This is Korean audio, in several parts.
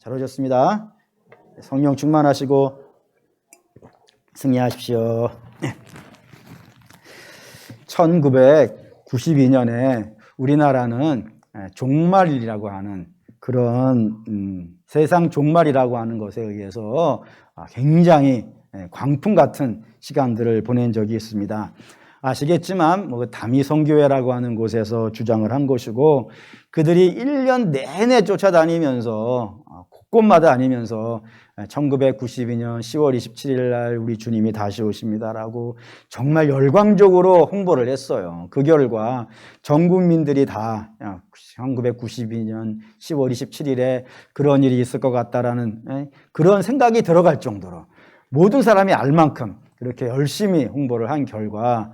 잘 오셨습니다. 성령 충만하시고 승리하십시오. 1992년에 우리나라는 종말이라고 하는 그런 세상 종말이라고 하는 것에 의해서 굉장히 광풍 같은 시간들을 보낸 적이 있습니다. 아시겠지만 다미성교회라고 하는 곳에서 주장을 한 것이고, 그들이 1년 내내 쫓아다니면서 곳곳마다 다니면서 1992년 10월 27일 날 우리 주님이 다시 오십니다라고 정말 열광적으로 홍보를 했어요. 그 결과 전 국민들이 다 1992년 10월 27일에 그런 일이 있을 것 같다라는 그런 생각이 들어갈 정도로 모든 사람이 알 만큼 그렇게 열심히 홍보를 한 결과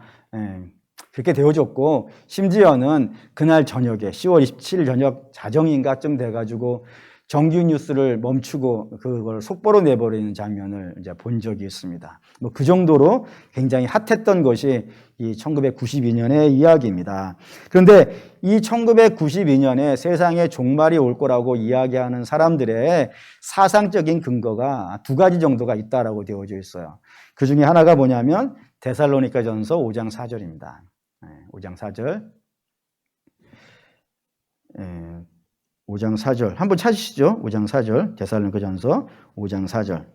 그렇게 되어졌고, 심지어는 그날 저녁에 10월 27일 저녁 자정인가쯤 돼가지고 정규 뉴스를 멈추고 그걸 속보로 내버리는 장면을 이제 본 적이 있습니다. 그 정도로 굉장히 핫했던 것이 이 1992년의 이야기입니다. 그런데 이 1992년에 세상에 종말이 올 거라고 이야기하는 사람들의 사상적인 근거가 두 가지 정도가 있다라고 되어져 있어요. 그 중에 하나가 뭐냐면 데살로니가전서 5장 4절입니다. 5장 4절. 5장 4절. 한번 찾으시죠? 5장 4절. 데살로니가전서 5장 4절.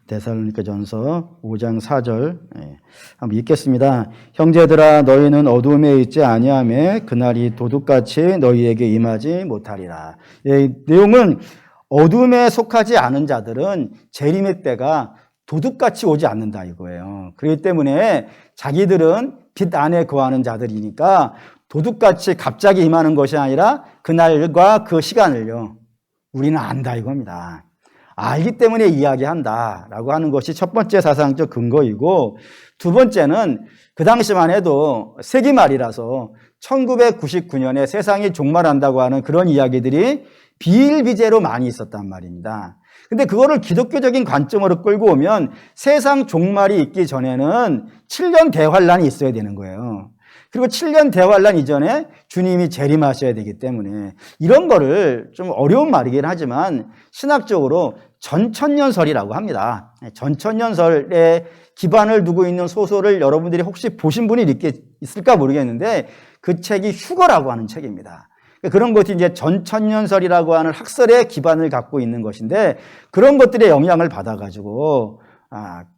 데살로니가전서 5장 4절. 한번 읽겠습니다. 형제들아, 너희는 어둠에 있지 아니하매 그날이 도둑같이 너희에게 임하지 못하리라. 내용은 어둠에 속하지 않은 자들은 재림의 때가 도둑같이 오지 않는다 이거예요. 그렇기 때문에 자기들은 빛 안에 거하는 자들이니까 도둑같이 갑자기 임하는 것이 아니라 그날과 그 시간을요, 우리는 안다 이겁니다. 알기 때문에 이야기한다라고 하는 것이 첫 번째 사상적 근거이고, 두 번째는 그 당시만 해도 세기말이라서 1999년에 세상이 종말한다고 하는 그런 이야기들이 비일비재로 많이 있었단 말입니다. 근데 그거를 기독교적인 관점으로 끌고 오면 세상 종말이 있기 전에는 7년 대환란이 있어야 되는 거예요. 그리고 7년 대환란 이전에 주님이 재림하셔야 되기 때문에 이런 거를 좀 어려운 말이긴 하지만 신학적으로 전천년설이라고 합니다. 전천년설에 기반을 두고 있는 소설을 여러분들이 혹시 보신 분이 있을까 모르겠는데 그 책이 휴거라고 하는 책입니다. 그런 것이 이제 전천년설이라고 하는 학설의 기반을 갖고 있는 것인데, 그런 것들의 영향을 받아가지고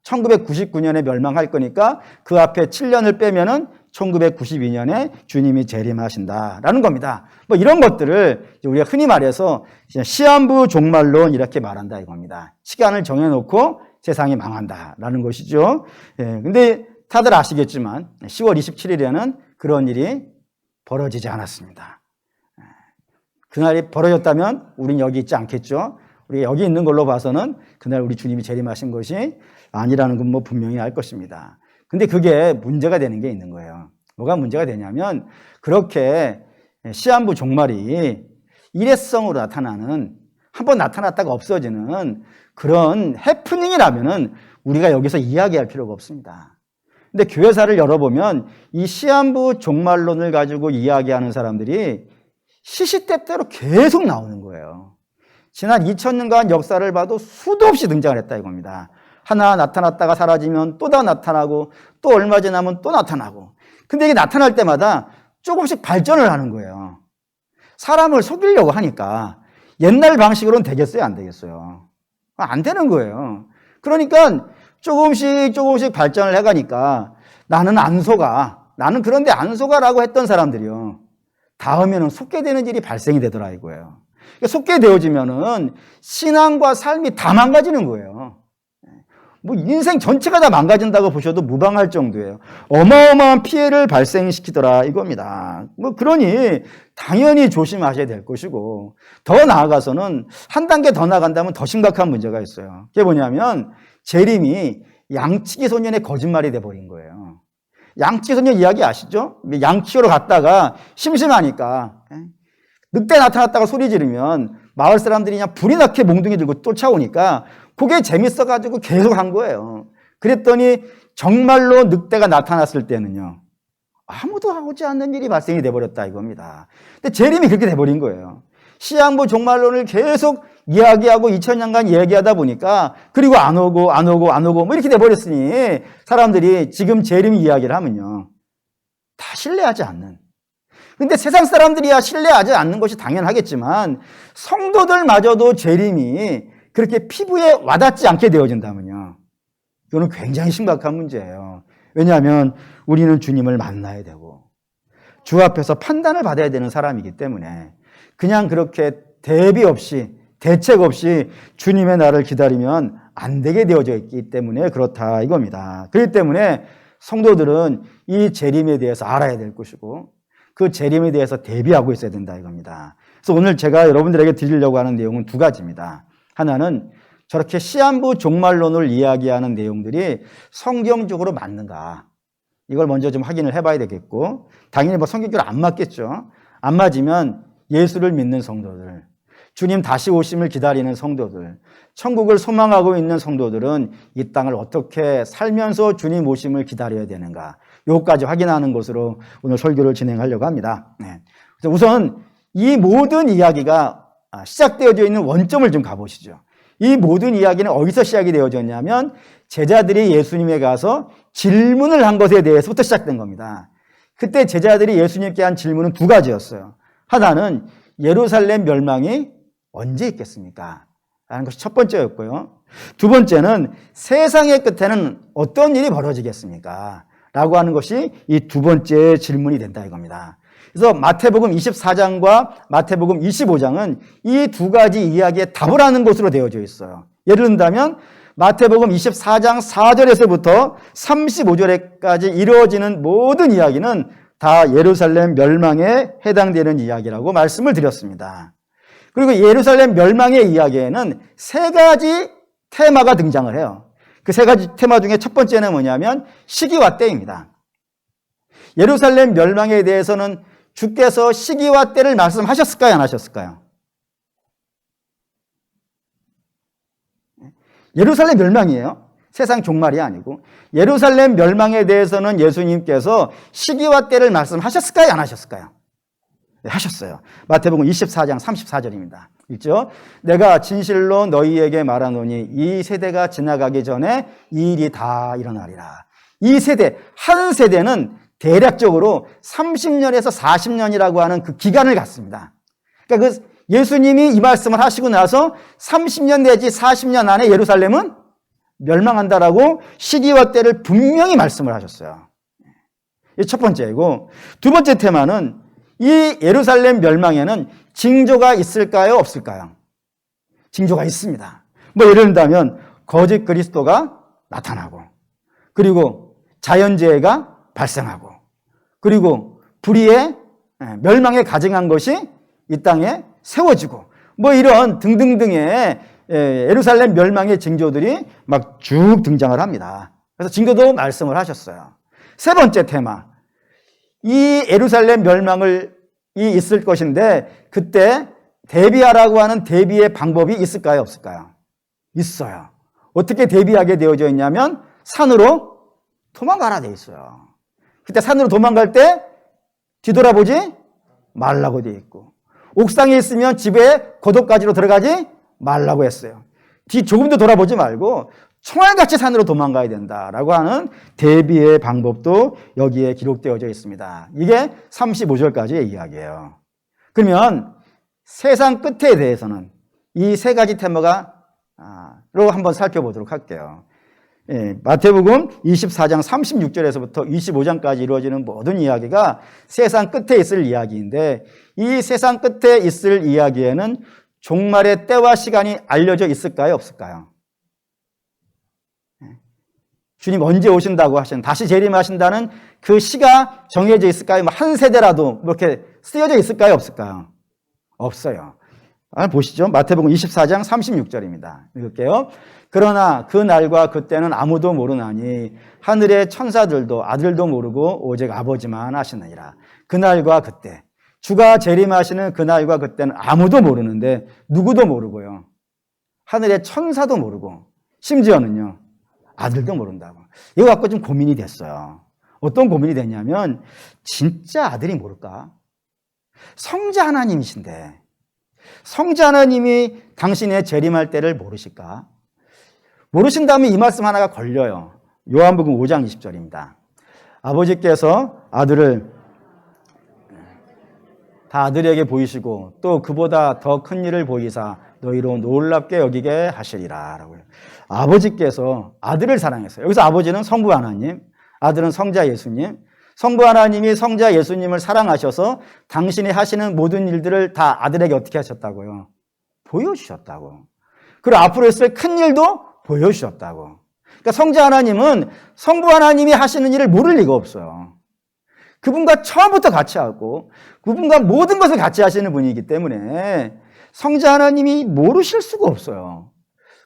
1999년에 멸망할 거니까 그 앞에 7년을 빼면은 1992년에 주님이 재림하신다라는 겁니다. 이런 것들을 우리가 흔히 말해서 시한부 종말론 이렇게 말한다 이겁니다. 시간을 정해놓고 세상이 망한다라는 것이죠. 근데 다들 아시겠지만 10월 27일에는 그런 일이 벌어지지 않았습니다. 그날이 벌어졌다면 우리는 여기 있지 않겠죠. 우리 여기 있는 걸로 봐서는 그날 우리 주님이 재림하신 것이 아니라는 건 분명히 알 것입니다. 근데 그게 문제가 되는 게 있는 거예요. 뭐가 문제가 되냐면, 그렇게 시한부 종말이 일회성으로 나타나는, 한번 나타났다가 없어지는 그런 해프닝이라면은 우리가 여기서 이야기할 필요가 없습니다. 근데 교회사를 열어보면 이 시한부 종말론을 가지고 이야기하는 사람들이 시시때때로 계속 나오는 거예요. 지난 2000년간 역사를 봐도 수도 없이 등장을 했다 이겁니다. 하나 나타났다가 사라지면 또 다 나타나고, 또 얼마 지나면 또 나타나고. 근데 이게 나타날 때마다 조금씩 발전을 하는 거예요. 사람을 속이려고 하니까 옛날 방식으로는 되겠어요, 안 되겠어요? 안 되는 거예요. 그러니까 조금씩 발전을 해가니까 나는 안 속아, 나는 그런데 안 속아라고 했던 사람들이요, 다음에는 속게 되는 일이 발생이 되더라 이거예요. 속게 되어지면은 신앙과 삶이 다 망가지는 거예요. 인생 전체가 다 망가진다고 보셔도 무방할 정도예요. 어마어마한 피해를 발생시키더라 이겁니다. 그러니 당연히 조심하셔야 될 것이고, 더 나아가서는 한 단계 더 나간다면 더 심각한 문제가 있어요. 그게 뭐냐면 재림이 양치기 소년의 거짓말이 돼버린 거예요. 양치기 소년 이야기 아시죠? 양치기로 갔다가 심심하니까 늑대 나타났다가 소리 지르면 마을 사람들이 그냥 불이 나게 몽둥이 들고 쫓아오니까 그게 재밌어가지고 계속 한 거예요. 그랬더니 정말로 늑대가 나타났을 때는요, 아무도 하지 않는 일이 발생이 돼버렸다 이겁니다. 근데 재림이 그렇게 돼버린 거예요. 시한부 종말론을 계속 이야기하고 2000년간 얘기하다 보니까 그리고 안 오고 뭐 이렇게 돼버렸으니 사람들이 지금 재림 이야기를 하면요 다 신뢰하지 않는. 근데 세상 사람들이야 신뢰하지 않는 것이 당연하겠지만 성도들마저도 재림이 그렇게 피부에 와닿지 않게 되어진다면요 이거는 굉장히 심각한 문제예요. 왜냐하면 우리는 주님을 만나야 되고 주 앞에서 판단을 받아야 되는 사람이기 때문에 그냥 그렇게 대비 없이 대책 없이 주님의 날을 기다리면 안 되게 되어져 있기 때문에 그렇다 이겁니다. 그렇기 때문에 성도들은 이 재림에 대해서 알아야 될 것이고 그 재림에 대해서 대비하고 있어야 된다 이겁니다. 그래서 오늘 제가 여러분들에게 드리려고 하는 내용은 두 가지입니다. 하나는 저렇게 시한부 종말론을 이야기하는 내용들이 성경적으로 맞는가 이걸 먼저 좀 확인을 해봐야 되겠고 당연히 뭐 성경적으로 안 맞겠죠. 안 맞으면 예수를 믿는 성도들, 주님 다시 오심을 기다리는 성도들, 천국을 소망하고 있는 성도들은 이 땅을 어떻게 살면서 주님 오심을 기다려야 되는가 요까지 확인하는 것으로 오늘 설교를 진행하려고 합니다. 우선 이 모든 이야기가 시작되어져 있는 원점을 좀 가보시죠. 이 모든 이야기는 어디서 시작이 되어졌냐면 제자들이 예수님에 가서 질문을 한 것에 대해서부터 시작된 겁니다. 그때 제자들이 예수님께 한 질문은 두 가지였어요. 하나는 예루살렘 멸망이 언제 있겠습니까? 라는 것이 첫 번째였고요. 두 번째는 세상의 끝에는 어떤 일이 벌어지겠습니까? 라고 하는 것이 이 두 번째 질문이 된다 이겁니다. 그래서 마태복음 24장과 마태복음 25장은 이 두 가지 이야기의 답을 하는 것으로 되어져 있어요. 예를 든다면 마태복음 24장 4절에서부터 35절까지 이루어지는 모든 이야기는 다 예루살렘 멸망에 해당되는 이야기라고 말씀을 드렸습니다. 그리고 예루살렘 멸망의 이야기에는 세 가지 테마가 등장을 해요. 그 세 가지 테마 중에 첫 번째는 뭐냐면 시기와 때입니다. 예루살렘 멸망에 대해서는 주께서 시기와 때를 말씀하셨을까요? 안 하셨을까요? 예루살렘 멸망이에요. 세상 종말이 아니고. 예루살렘 멸망에 대해서는 예수님께서 시기와 때를 말씀하셨을까요? 안 하셨을까요? 네, 하셨어요. 마태복음 24장 34절입니다. 있죠? 내가 진실로 너희에게 말하노니 이 세대가 지나가기 전에 이 일이 다 일어나리라. 이 세대, 한 세대는 대략적으로 30년에서 40년이라고 하는 그 기간을 갖습니다. 그러니까 그 예수님이 이 말씀을 하시고 나서 30년 내지 40년 안에 예루살렘은 멸망한다라고 시기와 때를 분명히 말씀을 하셨어요. 이게 첫 번째이고, 두 번째 테마는 이 예루살렘 멸망에는 징조가 있을까요? 없을까요? 징조가 있습니다. 뭐 예를 든다면 거짓 그리스도가 나타나고, 그리고 자연재해가 발생하고, 그리고 불의의 멸망에 가증한 것이 이 땅에 세워지고, 뭐 이런 등등등의 예루살렘 멸망의 징조들이 막 쭉 등장을 합니다. 그래서 징조도 말씀을 하셨어요. 세 번째 테마, 이 예루살렘 멸망이 있을 것인데 그때 대비하라고 하는 대비의 방법이 있을까요? 없을까요? 있어요. 어떻게 대비하게 되어져 있냐면 산으로 도망가라 돼 있어요. 그때 산으로 도망갈 때 뒤돌아보지 말라고 돼 있고, 옥상에 있으면 집에 고도까지로 들어가지 말라고 했어요. 뒤 조금도 돌아보지 말고 총알같이 산으로 도망가야 된다라고 하는 대비의 방법도 여기에 기록되어져 있습니다. 이게 35절까지의 이야기예요. 그러면 세상 끝에 대해서는 이 세 가지 테마로 한번 살펴보도록 할게요. 마태복음 24장 36절에서부터 25장까지 이루어지는 모든 이야기가 세상 끝에 있을 이야기인데, 이 세상 끝에 있을 이야기에는 종말의 때와 시간이 알려져 있을까요? 없을까요? 주님 언제 오신다고 다시 재림하신다는 그 시가 정해져 있을까요? 한 세대라도 이렇게 쓰여져 있을까요? 없을까요? 없어요. 보시죠. 마태복음 24장 36절입니다. 읽을게요. 그러나 그 날과 그때는 아무도 모르나니 하늘의 천사들도 아들도 모르고 오직 아버지만 아시느니라. 그날과 그때, 주가 재림하시는 그날과 그때는 아무도 모르는데 누구도 모르고요, 하늘의 천사도 모르고 심지어는요 아들도 모른다고. 이거 갖고 좀 고민이 됐어요. 어떤 고민이 되냐면 진짜 아들이 모를까? 성자 하나님이신데 성자 하나님이 당신의 재림할 때를 모르실까? 모르신다면 이 말씀 하나가 걸려요. 요한복음 5장 20절입니다. 아버지께서 아들을 다 아들에게 보이시고 또 그보다 더 큰 일을 보이사 너희로 놀랍게 여기게 하시리라 라고요. 아버지께서 아들을 사랑했어요. 여기서 아버지는 성부 하나님, 아들은 성자 예수님. 성부 하나님이 성자 예수님을 사랑하셔서 당신이 하시는 모든 일들을 다 아들에게 어떻게 하셨다고요? 보여주셨다고. 그리고 앞으로 했을 큰 일도 보여주셨다고. 그러니까 성자 하나님은 성부 하나님이 하시는 일을 모를 리가 없어요. 그분과 처음부터 같이 하고 그분과 모든 것을 같이 하시는 분이기 때문에 성자 하나님이 모르실 수가 없어요.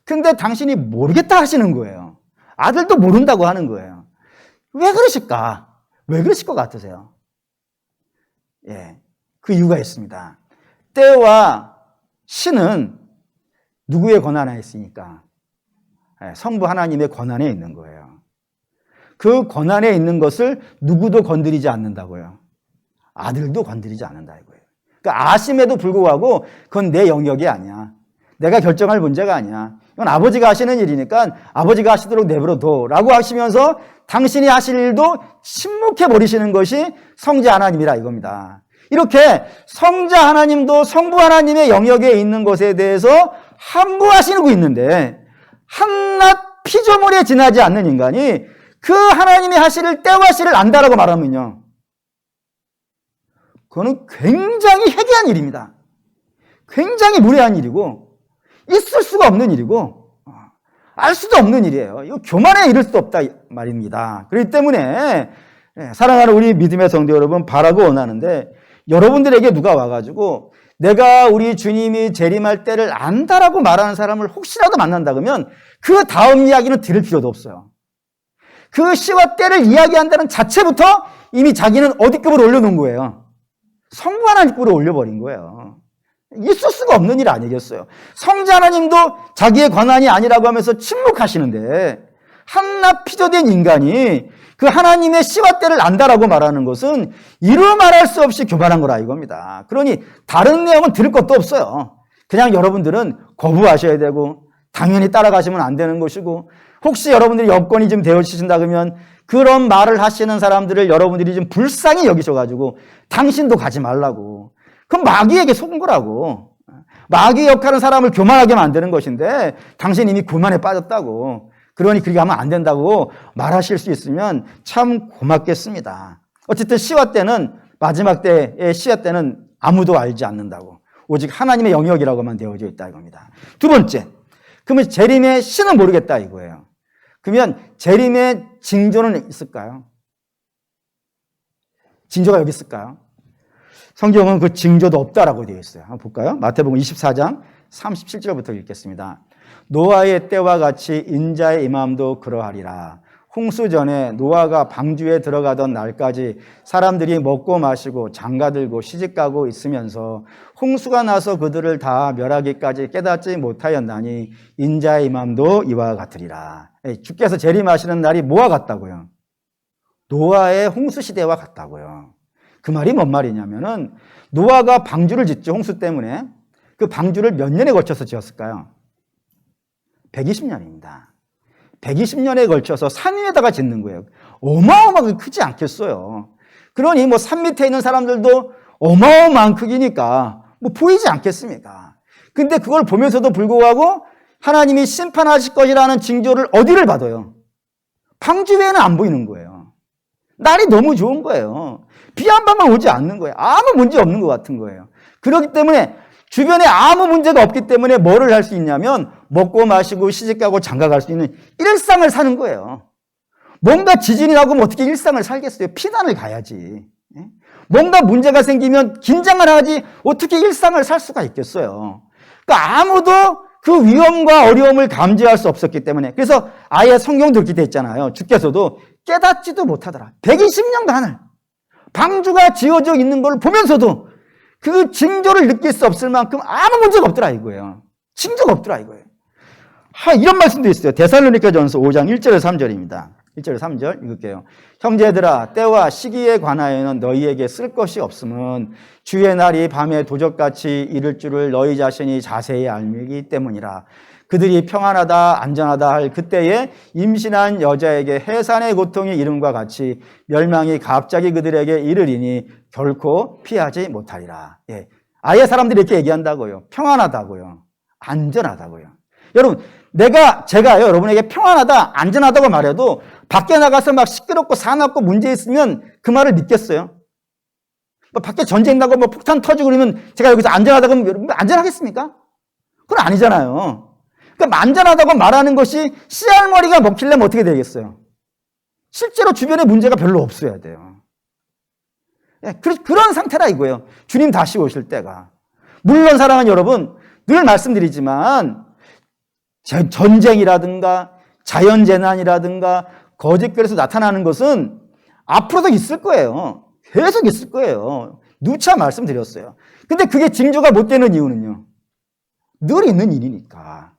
근데 당신이 모르겠다 하시는 거예요. 아들도 모른다고 하는 거예요. 왜 그러실까? 왜 그러실 것 같으세요? 예, 그 이유가 있습니다. 때와 시는 누구의 권한 안에 있으니까? 성부 하나님의 권한에 있는 거예요. 그 권한에 있는 것을 누구도 건드리지 않는다고요. 아들도 건드리지 않는다 이거예요. 그러니까 아심에도 불구하고 그건 내 영역이 아니야. 내가 결정할 문제가 아니야. 이건 아버지가 하시는 일이니까 아버지가 하시도록 내버려둬라고 하시면서 당신이 하실 일도 침묵해 버리시는 것이 성자 하나님이라 이겁니다. 이렇게 성자 하나님도 성부 하나님의 영역에 있는 것에 대해서 함부하시고 있는데 한낱 피조물에 지나지 않는 인간이 그 하나님이 하실 때와 시를 안다라고 말하면요. 그거는 굉장히 해괴한 일입니다. 굉장히 무례한 일이고 있을 수가 없는 일이고 알 수도 없는 일이에요. 이거 교만에 이를 수도 없다 말입니다. 그렇기 때문에 사랑하는 우리 믿음의 성도 여러분 바라고 원하는데 여러분들에게 누가 와가지고 내가 우리 주님이 재림할 때를 안다라고 말하는 사람을 혹시라도 만난다 그러면 그 다음 이야기는 들을 필요도 없어요. 그 시와 때를 이야기한다는 자체부터 이미 자기는 어디 급으로 올려놓은 거예요. 성부 하나님급으로 올려버린 거예요. 있을 수가 없는 일 아니겠어요. 성자 하나님도 자기의 권한이 아니라고 하면서 침묵하시는데 한낱 피조된 인간이 그 하나님의 시와 때를 안다라고 말하는 것은 이루 말할 수 없이 교만한 거라 이겁니다. 그러니 다른 내용은 들을 것도 없어요. 그냥 여러분들은 거부하셔야 되고 당연히 따라가시면 안 되는 것이고 혹시 여러분들이 여건이 좀 되어지신다 그러면 그런 말을 하시는 사람들을 여러분들이 좀 불쌍히 여기셔가지고 당신도 가지 말라고. 그럼 마귀에게 속은 거라고. 마귀 역할은 사람을 교만하게 만드는 것인데 당신 이미 교만에 빠졌다고. 그러니 그렇게 하면 안 된다고 말하실 수 있으면 참 고맙겠습니다. 어쨌든 시와 때는 마지막 때의 시와 때는 아무도 알지 않는다고. 오직 하나님의 영역이라고만 되어져 있다 이겁니다. 두 번째, 그러면 재림의 시는 모르겠다 이거예요. 그러면 재림의 징조는 있을까요? 징조가 여기 있을까요? 성경은 그 징조도 없다라고 되어 있어요. 한번 볼까요? 마태복음 24장 37절부터 읽겠습니다. 노아의 때와 같이 인자의 임함도 그러하리라. 홍수 전에 노아가 방주에 들어가던 날까지 사람들이 먹고 마시고 장가들고 시집가고 있으면서 홍수가 나서 그들을 다 멸하기까지 깨닫지 못하였나니 인자의 임함도 이와 같으리라. 주께서 재림하시는 날이 뭐와 같다고요? 노아의 홍수 시대와 같다고요. 그 말이 뭔 말이냐면은 노아가 방주를 짓죠. 홍수 때문에. 그 방주를 몇 년에 걸쳐서 지었을까요? 120년입니다. 120년에 걸쳐서 산 위에다가 짓는 거예요. 어마어마하게 크지 않겠어요. 그러니 뭐 산 밑에 있는 사람들도 어마어마한 크기니까 뭐 보이지 않겠습니까? 근데 그걸 보면서도 불구하고 하나님이 심판하실 것이라는 징조를 어디를 받아요? 방주 외에는 안 보이는 거예요. 날이 너무 좋은 거예요. 비 한 방만 오지 않는 거예요. 아무 문제 없는 것 같은 거예요. 그렇기 때문에 주변에 아무 문제가 없기 때문에 뭐를 할 수 있냐면 먹고 마시고 시집가고 장가갈 수 있는 일상을 사는 거예요. 뭔가 지진이 나고 어떻게 일상을 살겠어요? 피난을 가야지. 뭔가 문제가 생기면 긴장을 하지 어떻게 일상을 살 수가 있겠어요. 그러니까 아무도 그 위험과 어려움을 감지할 수 없었기 때문에 그래서 아예 성경도 그렇게 돼 있잖아요. 주께서도 깨닫지도 못하더라. 120년간을 방주가 지어져 있는 걸 보면서도 그 징조를 느낄 수 없을 만큼 아무 문제가 없더라 이거예요. 징조가 없더라 이거예요. 이런 말씀도 있어요. 데살로니가전서 5장 1절에서 3절입니다. 1절 3절 읽을게요. 형제들아 때와 시기에 관하여는 너희에게 쓸 것이 없음은 주의 날이 밤에 도적같이 이를 줄을 너희 자신이 자세히 알기 때문이라. 그들이 평안하다 안전하다 할 그때에 임신한 여자에게 해산의 고통이 이름과 같이 멸망이 갑자기 그들에게 이르리니 결코 피하지 못하리라. 예. 아예 사람들이 이렇게 얘기한다고요. 평안하다고요. 안전하다고요. 여러분, 제가요, 여러분에게 평안하다, 안전하다고 말해도 밖에 나가서 막 시끄럽고 사납고 문제 있으면 그 말을 믿겠어요? 뭐 밖에 전쟁 나고 뭐 폭탄 터지고 그러면 제가 여기서 안전하다고 하면 여러분 안전하겠습니까? 그건 아니잖아요. 그러니까 안전하다고 말하는 것이 씨알머리가 먹히려면 어떻게 되겠어요? 실제로 주변에 문제가 별로 없어야 돼요. 그런 상태라 이거예요. 주님 다시 오실 때가. 물론 사랑하는 여러분, 늘 말씀드리지만 전쟁이라든가 자연재난이라든가 거짓글에서 나타나는 것은 앞으로도 있을 거예요. 계속 있을 거예요. 누차 말씀드렸어요. 근데 그게 징조가 못 되는 이유는요. 늘 있는 일이니까.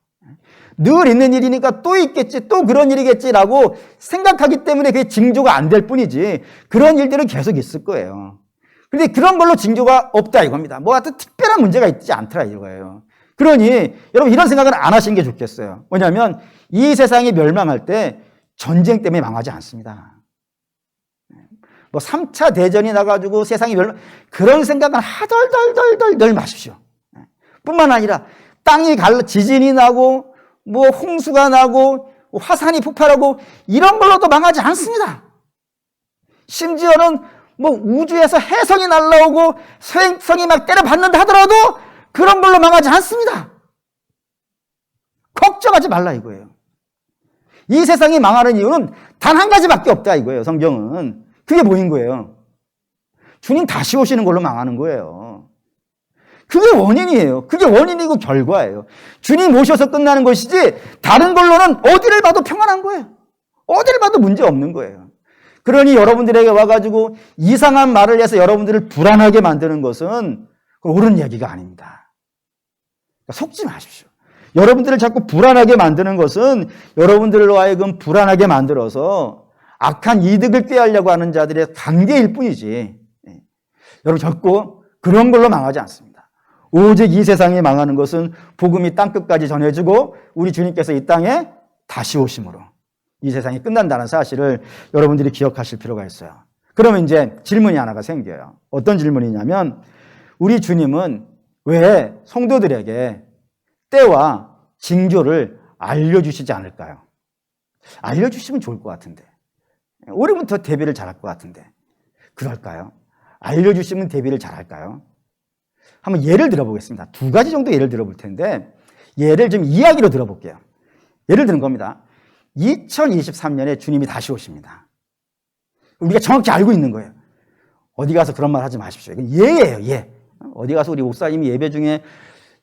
늘 있는 일이니까 또 있겠지, 또 그런 일이겠지라고 생각하기 때문에 그게 징조가 안 될 뿐이지 그런 일들은 계속 있을 거예요. 근데 그런 걸로 징조가 없다 이겁니다. 뭐 하여튼 특별한 문제가 있지 않더라 이거예요. 그러니 여러분 이런 생각은 안 하시는 게 좋겠어요. 뭐냐면 이 세상이 멸망할 때 전쟁 때문에 망하지 않습니다. 뭐 3차 대전이 나가지고 세상이 그런 생각은 하덜덜덜덜 마십시오. 뿐만 아니라 땅이 지진이 나고 뭐 홍수가 나고 화산이 폭발하고 이런 걸로도 망하지 않습니다. 심지어는 뭐 우주에서 해성이 날라오고 소행성이 막 때려받는다 하더라도 그런 걸로 망하지 않습니다. 걱정하지 말라 이거예요. 이 세상이 망하는 이유는 단 한 가지밖에 없다 이거예요. 성경은. 그게 뭐인 거예요? 주님 다시 오시는 걸로 망하는 거예요. 그게 원인이에요. 그게 원인이고 결과예요. 주님 오셔서 끝나는 것이지 다른 걸로는 어디를 봐도 평안한 거예요. 어디를 봐도 문제 없는 거예요. 그러니 여러분들에게 와가지고 이상한 말을 해서 여러분들을 불안하게 만드는 것은 옳은 얘기가 아닙니다. 속지 마십시오. 여러분들을 자꾸 불안하게 만드는 것은 여러분들로 하여금 불안하게 만들어서 악한 이득을 꾀하려고 하는 자들의 단계일 뿐이지 여러분 결코 그런 걸로 망하지 않습니다. 오직 이 세상이 망하는 것은 복음이 땅끝까지 전해지고 우리 주님께서 이 땅에 다시 오심으로 이 세상이 끝난다는 사실을 여러분들이 기억하실 필요가 있어요. 그러면 이제 질문이 하나가 생겨요. 어떤 질문이냐면 우리 주님은 왜 성도들에게 때와 징조를 알려주시지 않을까요? 알려주시면 좋을 것 같은데 우리는 더 대비를 잘할 것 같은데 그럴까요? 알려주시면 대비를 잘할까요? 한번 예를 들어보겠습니다. 2가지 정도 예를 들어볼 텐데 예를 좀 이야기로 들어볼게요. 예를 드는 겁니다. 2023년에 주님이 다시 오십니다. 우리가 정확히 알고 있는 거예요. 어디 가서 그런 말 하지 마십시오. 이건 예예요, 예. 어디 가서 우리 목사님이 예배 중에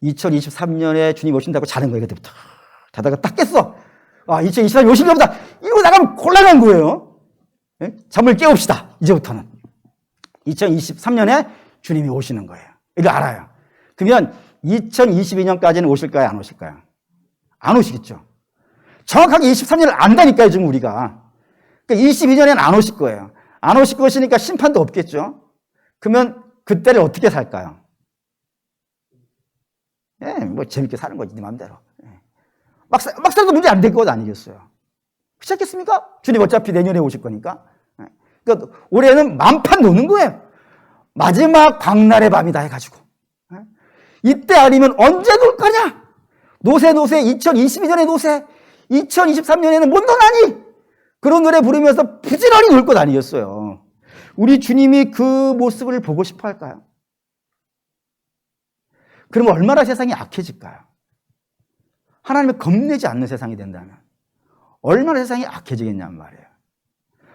2023년에 주님 오신다고 자는 거예요. 그때부터. 자다가 딱 깼어. 2023년 오신가 보다. 이러고 나가면 곤란한 거예요. 예? 잠을 깨웁시다. 이제부터는. 2023년에 주님이 오시는 거예요. 이거 알아요. 그러면 2022년까지는 오실까요? 안 오실까요? 안 오시겠죠. 정확하게 23년을 안다니까요, 지금 우리가. 그러니까 22년에는 안 오실 거예요. 안 오실 것이니까 심판도 없겠죠. 그러면 그때를 어떻게 살까요? 예, 뭐 재밌게 사는 거지, 네 마음대로. 예. 막 살아도 문제 안 될 것 아니겠어요? 그렇지 않겠습니까? 주님 어차피 내년에 오실 거니까. 예. 그러니까 올해는 만판 노는 거예요. 마지막 광날의 밤이다 해가지고. 예. 이때 아니면 언제 놀 거냐? 노세 2022년에 노세 2023년에는 못 노나니? 그런 노래 부르면서 부지런히 놀 것 아니겠어요? 우리 주님이 그 모습을 보고 싶어 할까요? 그러면 얼마나 세상이 악해질까요? 하나님을 겁내지 않는 세상이 된다면 얼마나 세상이 악해지겠냐는 말이에요.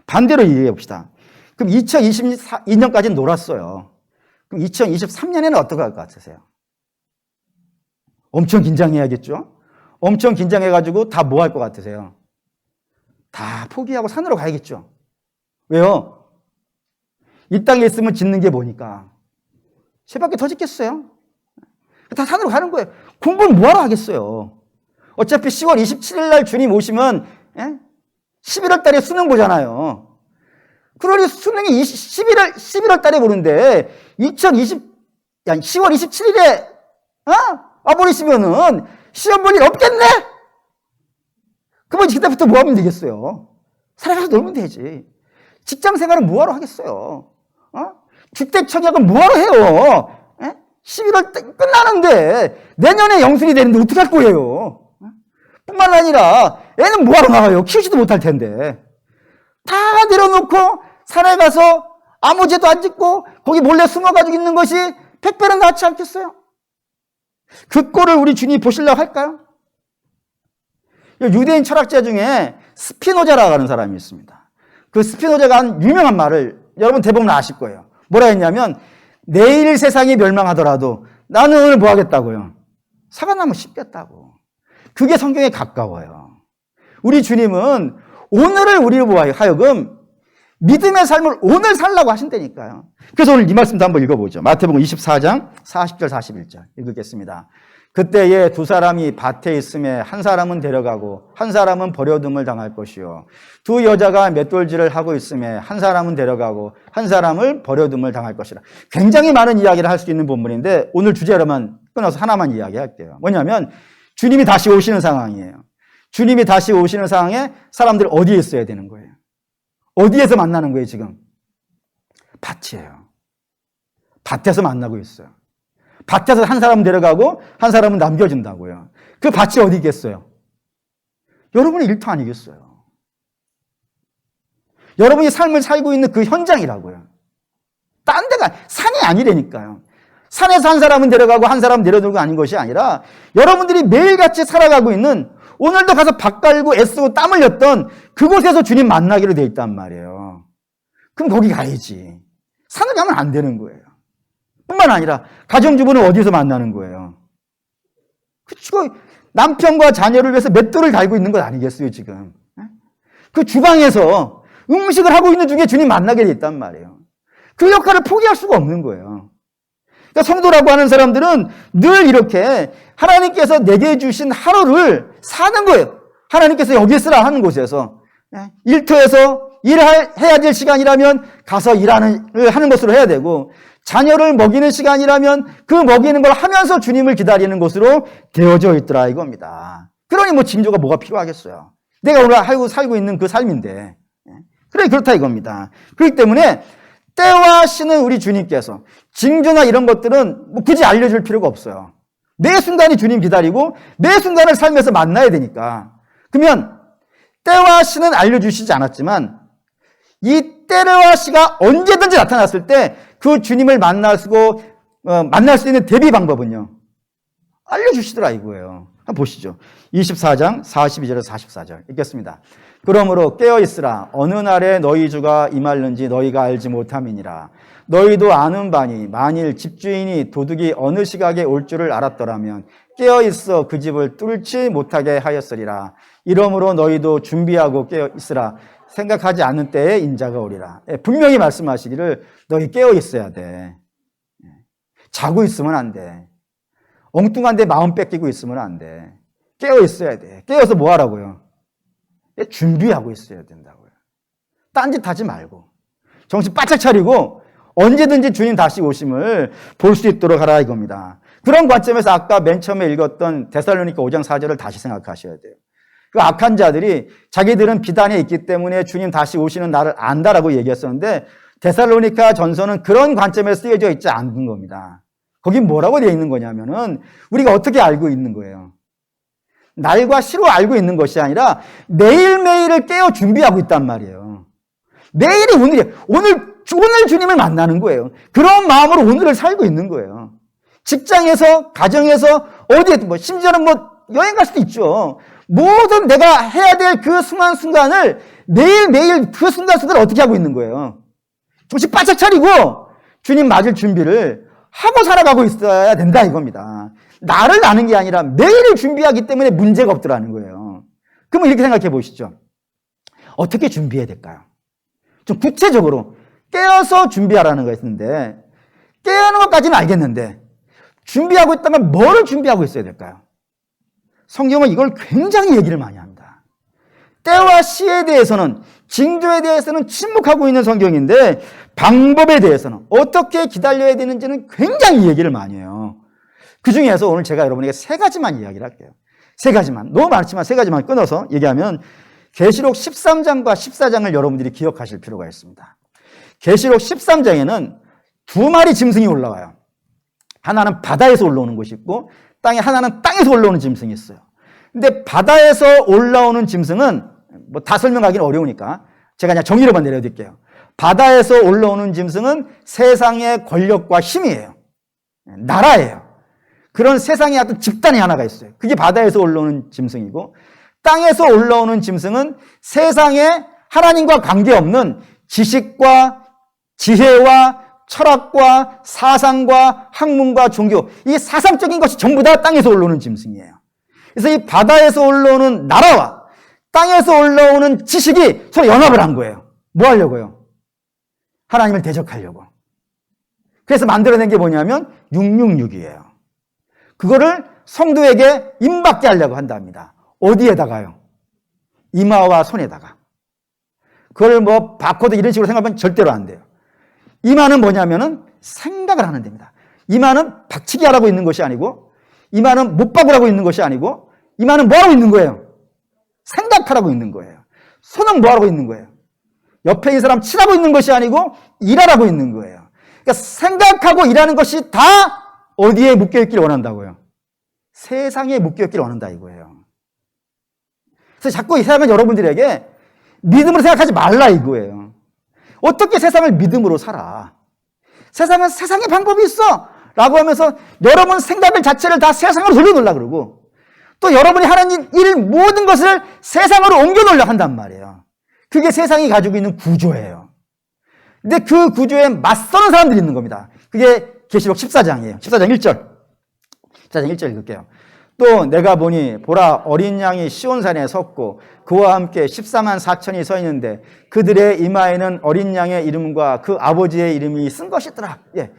반대로 이해해 봅시다. 그럼 2022년까지는 놀았어요. 그럼 2023년에는 어떻게 할 것 같으세요? 엄청 긴장해야겠죠? 엄청 긴장해가지고 다 뭐 할 것 같으세요? 다 포기하고 산으로 가야겠죠? 왜요? 이 땅에 있으면 짓는 게 뭐니까? 세 바퀴 더 짓겠어요? 다 산으로 가는 거예요. 공부를 뭐하러 하겠어요? 어차피 10월 27일 날 주님 오시면 10월 11월 달에 수능 보잖아요. 그러니 수능이 11월 달에 보는데 10월 27일에 와버리시면은 시험 볼 일 없겠네? 그러면 그때부터 뭐 하면 되겠어요? 살아가서 놀면 되지. 직장 생활은 뭐하러 하겠어요? 주택청약은 뭐하러 해요? 11월 끝나는데 내년에 영순이 되는데 어떡할 거예요? 뿐만 아니라 애는 뭐하러 나가요? 키우지도 못할 텐데. 다 내려놓고 산에 가서 아무 죄도 안 짓고 거기 몰래 숨어가지고 있는 것이 100배는 낫지 않겠어요? 그 꼴을 우리 주님이 보시려고 할까요? 유대인 철학자 중에 스피노자라고 하는 사람이 있습니다. 그 스피노자가 한 유명한 말을 여러분 대부분 아실 거예요. 뭐라 했냐면 내일 세상이 멸망하더라도 나는 오늘 뭐 하겠다고요? 사과나무 심겠다고. 그게 성경에 가까워요. 우리 주님은 오늘을 우리로 하여금 믿음의 삶을 오늘 살라고 하신다니까요. 그래서 오늘 이 말씀도 한번 읽어보죠. 마태복음 24장 40절 41절 읽겠습니다. 그때에 두 사람이 밭에 있음에 한 사람은 데려가고 한 사람은 버려둠을 당할 것이요. 두 여자가 맷돌질을 하고 있음에 한 사람은 데려가고 한 사람을 버려둠을 당할 것이라. 굉장히 많은 이야기를 할 수 있는 본문인데 오늘 주제로만 끊어서 하나만 이야기할게요. 뭐냐면 주님이 다시 오시는 상황이에요. 주님이 다시 오시는 상황에 사람들 어디에 있어야 되는 거예요? 어디에서 만나는 거예요 지금? 밭이에요. 밭에서 만나고 있어요. 밭에서 한 사람은 데려가고 한 사람은 남겨준다고요. 그 밭이 어디 있겠어요? 여러분의 일터 아니겠어요? 여러분이 삶을 살고 있는 그 현장이라고요. 딴 데가 산이 아니라니까요. 산에서 한 사람은 데려가고 한 사람은 내려두고 아닌 것이 아니라 여러분들이 매일같이 살아가고 있는 오늘도 가서 밭 갈고 애쓰고 땀 흘렸던 그곳에서 주님 만나기로 돼 있단 말이에요. 그럼 거기 가야지. 산을 가면 안 되는 거예요. 뿐만 아니라 가정주부는 어디서 만나는 거예요? 그치고 남편과 자녀를 위해서 맷돌을 달고 있는 것 아니겠어요 지금? 그 주방에서 음식을 하고 있는 중에 주님 만나게 돼 있단 말이에요. 그 역할을 포기할 수가 없는 거예요. 그러니까 성도라고 하는 사람들은 늘 이렇게 하나님께서 내게 주신 하루를 사는 거예요. 하나님께서 여기 있으라 하는 곳에서 일터에서 일해야 될 시간이라면 가서 하는 것으로 해야 되고 자녀를 먹이는 시간이라면 그 먹이는 걸 하면서 주님을 기다리는 것으로 되어져 있더라 이겁니다. 그러니 뭐 징조가 뭐가 필요하겠어요. 내가 오늘 살고 있는 그 삶인데. 그래 그렇다 이겁니다. 그렇기 때문에 때와 시는 우리 주님께서 징조나 이런 것들은 뭐 굳이 알려줄 필요가 없어요. 매 순간이 주님 기다리고 매 순간을 삶에서 만나야 되니까. 그러면 때와 시는 알려주시지 않았지만 이 때와 시가 언제든지 나타났을 때 그 주님을 만날 수 있는 대비 방법은요. 알려주시더라 이거예요. 한번 보시죠. 24장 42절에서 44절 읽겠습니다. 그러므로 깨어있으라. 어느 날에 너희 주가 임할는지 너희가 알지 못함이니라. 너희도 아는 바니 만일 집주인이 도둑이 어느 시각에 올 줄을 알았더라면 깨어있어 그 집을 뚫지 못하게 하였으리라. 이러므로 너희도 준비하고 깨어있으라. 생각하지 않는 때에 인자가 오리라. 분명히 말씀하시기를 너희 깨어있어야 돼. 자고 있으면 안 돼. 엉뚱한 데 마음 뺏기고 있으면 안 돼. 깨어있어야 돼. 깨어서 뭐 하라고요? 준비하고 있어야 된다고요. 딴짓 하지 말고 정신 바짝 차리고 언제든지 주님 다시 오심을 볼 수 있도록 하라 이겁니다. 그런 관점에서 아까 맨 처음에 읽었던 데살로니가 5장 4절을 다시 생각하셔야 돼요. 그 악한 자들이 자기들은 비단에 있기 때문에 주님 다시 오시는 날을 안다라고 얘기했었는데 데살로니가 전서는 그런 관점에서 쓰여져 있지 않는 겁니다. 거긴 뭐라고 되어 있는 거냐면은 우리가 어떻게 알고 있는 거예요? 날과 시로 알고 있는 것이 아니라 매일매일을 깨어 준비하고 있단 말이에요. 매일이 오늘이에요. 오늘 주님을 만나는 거예요. 그런 마음으로 오늘을 살고 있는 거예요. 직장에서, 가정에서, 어디에, 심지어는 여행 갈 수도 있죠. 모든 내가 해야 될 그 순간순간을 매일매일 그 순간순간을 어떻게 하고 있는 거예요. 정신 바짝 차리고 주님 맞을 준비를 하고 살아가고 있어야 된다 이겁니다. 나를 아는 게 아니라 매일을 준비하기 때문에 문제가 없더라는 거예요. 그러면 이렇게 생각해 보시죠. 어떻게 준비해야 될까요? 좀 구체적으로 깨어서 준비하라는 거 있는데 깨어는 것까지는 알겠는데 준비하고 있다면 뭐를 준비하고 있어야 될까요? 성경은 이걸 굉장히 얘기를 많이 합니다. 때와 시에 대해서는, 징조에 대해서는 침묵하고 있는 성경인데 방법에 대해서는, 어떻게 기다려야 되는지는 굉장히 얘기를 많이 해요. 그 중에서 오늘 제가 여러분에게 세 가지만 이야기를 할게요. 세 가지만. 너무 많지만 세 가지만 끊어서 얘기하면, 계시록 13장과 14장을 여러분들이 기억하실 필요가 있습니다. 계시록 13장에는 두 마리 짐승이 올라와요. 하나는 바다에서 올라오는 것이 있고, 하나는 땅에서 올라오는 짐승이 있어요. 근데 바다에서 올라오는 짐승은 뭐 다 설명하기는 어려우니까 제가 그냥 정의로만 내려드릴게요. 바다에서 올라오는 짐승은 세상의 권력과 힘이에요. 나라예요. 그런 세상의 어떤 집단이 하나가 있어요. 그게 바다에서 올라오는 짐승이고, 땅에서 올라오는 짐승은 세상에 하나님과 관계없는 지식과 지혜와 철학과 사상과 학문과 종교, 이 사상적인 것이 전부 다 땅에서 올라오는 짐승이에요. 그래서 이 바다에서 올라오는 나라와 땅에서 올라오는 지식이 서로 연합을 한 거예요. 뭐 하려고요? 하나님을 대적하려고. 그래서 만들어낸 게 뭐냐면 666이에요. 그거를 성도에게 임받게 하려고 한답니다. 어디에다가요? 이마와 손에다가. 그걸 뭐 바코드 이런 식으로 생각하면 절대로 안 돼요. 이마는 뭐냐면은 생각을 하는 데입니다. 이마는 박치기 하라고 있는 것이 아니고, 이마는 못 박으라고 있는 것이 아니고, 이마는 뭐 하고 있는 거예요? 생각하라고 있는 거예요. 손은 뭐 하고 있는 거예요? 옆에 있는 사람 치라고 있는 것이 아니고 일하라고 있는 거예요. 그러니까 생각하고 일하는 것이 다 어디에 묶여있기를 원한다고요? 세상에 묶여있기를 원한다 이거예요. 그래서 자꾸 이 세상은 여러분들에게 믿음으로 생각하지 말라 이거예요. 어떻게 세상을 믿음으로 살아? 세상은 세상의 방법이 있어 라고 하면서 여러분 생각을 자체를 다 세상으로 돌려놓으려고 그러고, 또 여러분이 하는 일 모든 것을 세상으로 옮겨놓으려고 한단 말이에요. 그게 세상이 가지고 있는 구조예요. 근데 그 구조에 맞서는 사람들이 있는 겁니다. 그게 계시록 14장이에요. 14장 1절. 14장 1절 읽을게요. 또 내가 보니 보라, 어린 양이 시온산에 섰고 그와 함께 14만 4천이 서 있는데 그들의 이마에는 어린 양의 이름과 그 아버지의 이름이 쓴 것이더라. 예.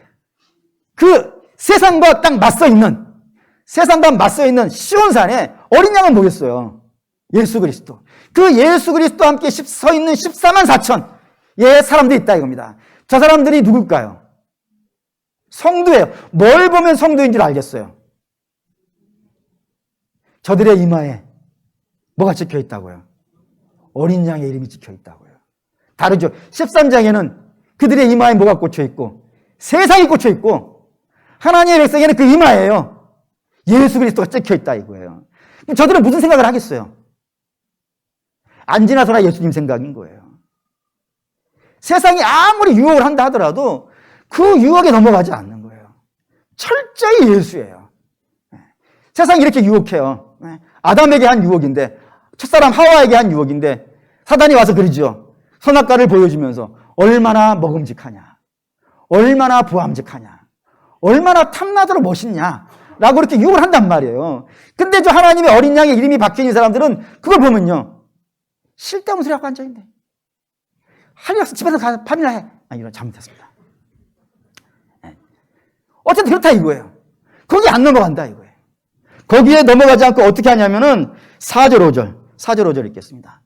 그 세상과 딱 맞서 있는, 세상과 맞서 있는 시온산에 어린 양은 뭐겠어요? 예수 그리스도. 그 예수 그리스도와 함께 서 있는 14만 4천 예 사람들이 있다 이겁니다. 저 사람들이 누굴까요? 성도예요. 뭘 보면 성도인 줄 알겠어요? 저들의 이마에 뭐가 찍혀 있다고요? 어린 양의 이름이 찍혀 있다고요. 다르죠. 13장에는 그들의 이마에 뭐가 꽂혀 있고 세상이 꽂혀 있고, 하나님의 백성에는 그 이마에요 예수 그리스도가 찍혀 있다 이거예요. 그럼 저들은 무슨 생각을 하겠어요? 안 지나서나 예수님 생각인 거예요. 세상이 아무리 유혹을 한다 하더라도 그 유혹에 넘어가지 않는 거예요. 철저히 예수예요. 세상이 이렇게 유혹해요. 아담에게 한 유혹인데, 첫사람 하와에게 한 유혹인데, 사단이 와서 그러죠. 선악과를 보여주면서 얼마나 먹음직하냐, 얼마나 부함직하냐, 얼마나 탐나도록 멋있냐 라고 이렇게 유혹을 한단 말이에요. 근데 저 하나님의 어린 양의 이름이 박혀있는 사람들은 그걸 보면요, 쓸데없는 소리 하고 앉아있네. 할 일 없어 집에서 가서 밥이나 해. 이런 잘못했습니다. 어쨌든 그렇다 이거예요. 거기 안 넘어간다 이거예요. 거기에 넘어가지 않고 어떻게 하냐면은 4절 5절 읽겠습니다.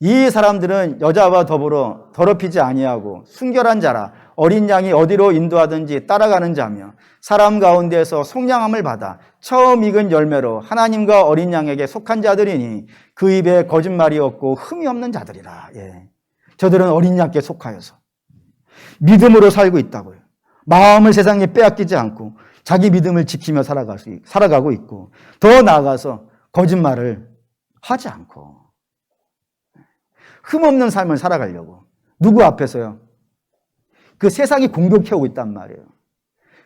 이 사람들은 여자와 더불어 더럽히지 아니하고 순결한 자라, 어린 양이 어디로 인도하든지 따라가는 자며 사람 가운데에서 속량함을 받아 처음 익은 열매로 하나님과 어린 양에게 속한 자들이니 그 입에 거짓말이 없고 흠이 없는 자들이라. 예. 저들은 어린 양께 속하여서 믿음으로 살고 있다고요. 마음을 세상에 빼앗기지 않고 자기 믿음을 지키며 살아가고 있고, 더 나아가서 거짓말을 하지 않고 흠없는 삶을 살아가려고. 누구 앞에서요? 그 세상이 공격해 오고 있단 말이에요.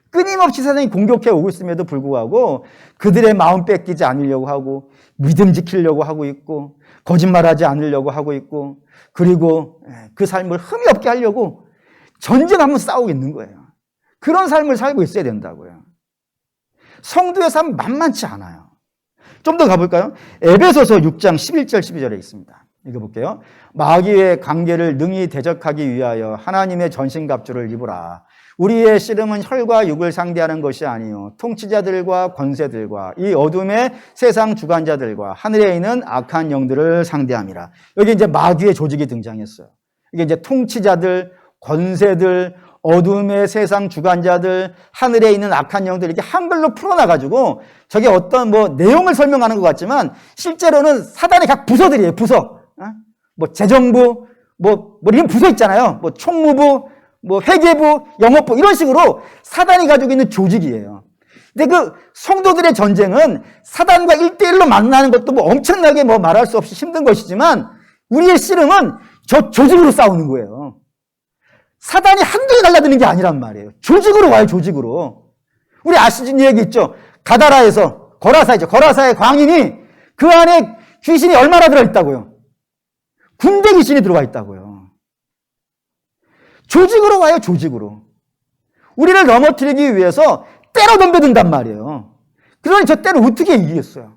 끊임없이 세상이 공격해 오고 있음에도 불구하고 그들의 마음 뺏기지 않으려고 하고, 믿음 지키려고 하고 있고, 거짓말하지 않으려고 하고 있고, 그리고 그 삶을 흠이 없게 하려고 전쟁하면서 싸우고 있는 거예요. 그런 삶을 살고 있어야 된다고요. 성도의 삶 만만치 않아요. 좀 더 가볼까요? 에베소서 6장 11절 12절에 있습니다. 읽어볼게요. 마귀의 관계를 능히 대적하기 위하여 하나님의 전신갑주를 입으라. 우리의 씨름은 혈과 육을 상대하는 것이 아니요 통치자들과 권세들과 이 어둠의 세상 주관자들과 하늘에 있는 악한 영들을 상대함이라. 여기 이제 마귀의 조직이 등장했어요. 이게 이제 통치자들, 권세들, 어둠의 세상 주관자들, 하늘에 있는 악한 영들 이렇게 한글로 풀어놔가지고 저게 어떤 뭐 내용을 설명하는 것 같지만 실제로는 사단의 각 부서들이에요. 부서. 뭐 재정부, 뭐 이런 부서 있잖아요. 뭐 총무부, 뭐 회계부, 영업부 이런 식으로 사단이 가지고 있는 조직이에요. 근데 그 성도들의 전쟁은 사단과 1대1로 만나는 것도 뭐 엄청나게 뭐 말할 수 없이 힘든 것이지만 우리의 씨름은 저 조직으로 싸우는 거예요. 사단이 한두 개 갈라드는 게 아니란 말이에요. 조직으로 와요, 조직으로. 우리 아시는 얘기 있죠? 가다라에서, 거라사이죠. 거라사의 광인이 그 안에 귀신이 얼마나 들어있다고요? 군대 귀신이 들어가 있다고요. 조직으로 와요, 조직으로. 우리를 넘어뜨리기 위해서 때로 덤벼든단 말이에요. 그러니 저 때를 어떻게 이기겠어요?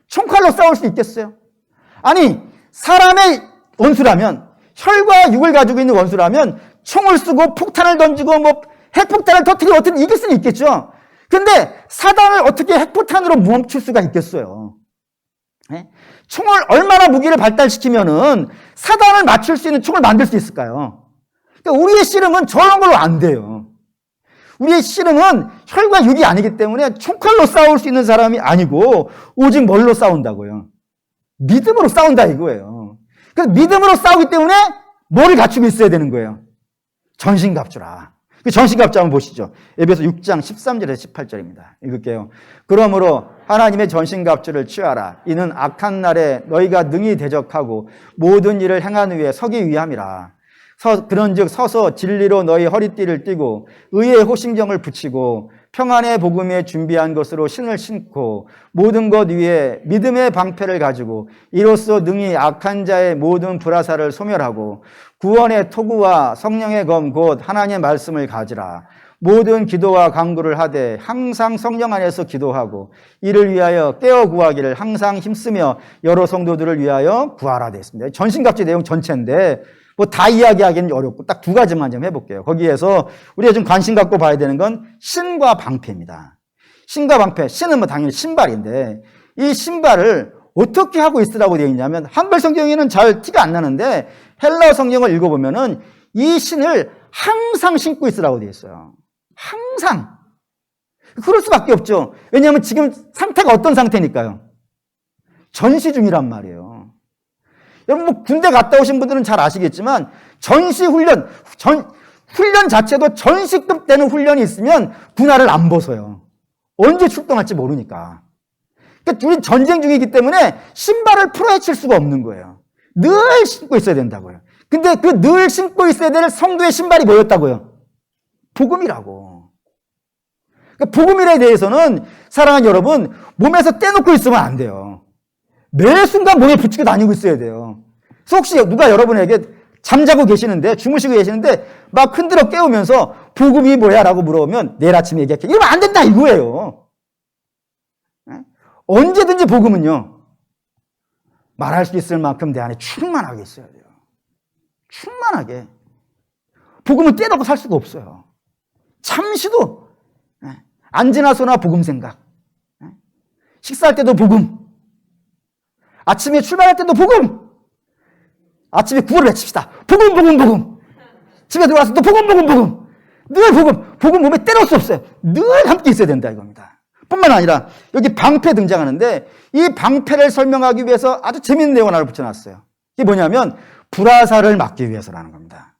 총칼로 싸울 수 있겠어요? 아니, 사람의 원수라면, 혈과 육을 가지고 있는 원수라면 총을 쓰고 폭탄을 던지고 뭐 핵폭탄을 터뜨리고 어떻게 이길 수는 있겠죠. 근데 사단을 어떻게 핵폭탄으로 멈출 수가 있겠어요? 네? 총을 얼마나 무기를 발달시키면은 사단을 맞출 수 있는 총을 만들 수 있을까요? 그러니까 우리의 씨름은 저런 걸로 안 돼요. 우리의 씨름은 혈과 육이 아니기 때문에 총칼로 싸울 수 있는 사람이 아니고 오직 뭘로 싸운다고요? 믿음으로 싸운다 이거예요. 그래서 믿음으로 싸우기 때문에 뭐를 갖추고 있어야 되는 거예요? 전신갑주라. 그 전신갑주 한번 보시죠. 에베소 6장 13절에서 18절입니다. 읽을게요. 그러므로 하나님의 전신갑주를 취하라. 이는 악한 날에 너희가 능히 대적하고 모든 일을 행하는 위에 서기 위함이라. 그런즉 서서 진리로 너희 허리띠를 띠고 의의 호심경을 붙이고 평안의 복음에 준비한 것으로 신을 신고 모든 것 위에 믿음의 방패를 가지고 이로써 능히 악한 자의 모든 불화살을 소멸하고 구원의 토구와 성령의 검 곧 하나님의 말씀을 가지라. 모든 기도와 간구를 하되 항상 성령 안에서 기도하고 이를 위하여 깨어 구하기를 항상 힘쓰며 여러 성도들을 위하여 구하라 되어 있습니다. 전신갑주 내용 전체인데 뭐 다 이야기하기는 어렵고 딱 두 가지만 좀 해볼게요. 거기에서 우리가 좀 관심 갖고 봐야 되는 건 신과 방패입니다. 신과 방패, 신은 뭐 당연히 신발인데 이 신발을 어떻게 하고 있으라고 되어 있냐면 한글 성경에는 잘 티가 안 나는데 헬라어 성경을 읽어보면은 이 신을 항상 신고 있으라고 되어 있어요. 항상. 그럴 수밖에 없죠. 왜냐하면 지금 상태가 어떤 상태니까요. 전시 중이란 말이에요. 여러분 뭐 군대 갔다 오신 분들은 잘 아시겠지만 전시 훈련, 훈련 자체도 전시급 되는 훈련이 있으면 군화를 안 벗어요. 언제 출동할지 모르니까. 그러니까 우린 전쟁 중이기 때문에 신발을 풀어헤칠 수가 없는 거예요. 늘 신고 있어야 된다고요. 근데 그 늘 신고 있어야 될 성도의 신발이 뭐였다고요? 복음이라고. 그러니까 복음에 대해서는 사랑하는 여러분 몸에서 떼놓고 있으면 안 돼요. 매 순간 몸에 붙이고 다니고 있어야 돼요. 그래서 혹시 누가 여러분에게 잠자고 계시는데 주무시고 계시는데 막 흔들어 깨우면서 복음이 뭐야? 라고 물어보면 내일 아침에 얘기할게. 이러면 안 된다 이거예요. 언제든지 복음은요. 말할 수 있을 만큼 내 안에 충만하게 있어야 돼요. 충만하게. 복음은 떼놓고 살 수가 없어요. 잠시도 앉으나 서나 복음 생각. 식사할 때도 복음. 아침에 출발할 때도 복음. 아침에 구호를 외칩시다. 복음, 복음, 복음. 집에 들어와서 또 복음, 복음, 복음. 늘 복음. 복음 몸에 떼놓을 수 없어요. 늘 함께 있어야 된다 이겁니다. 뿐만 아니라 여기 방패 등장하는데 이 방패를 설명하기 위해서 아주 재밌는 내용을 하나 붙여놨어요. 이게 뭐냐면 불화살을 막기 위해서라는 겁니다.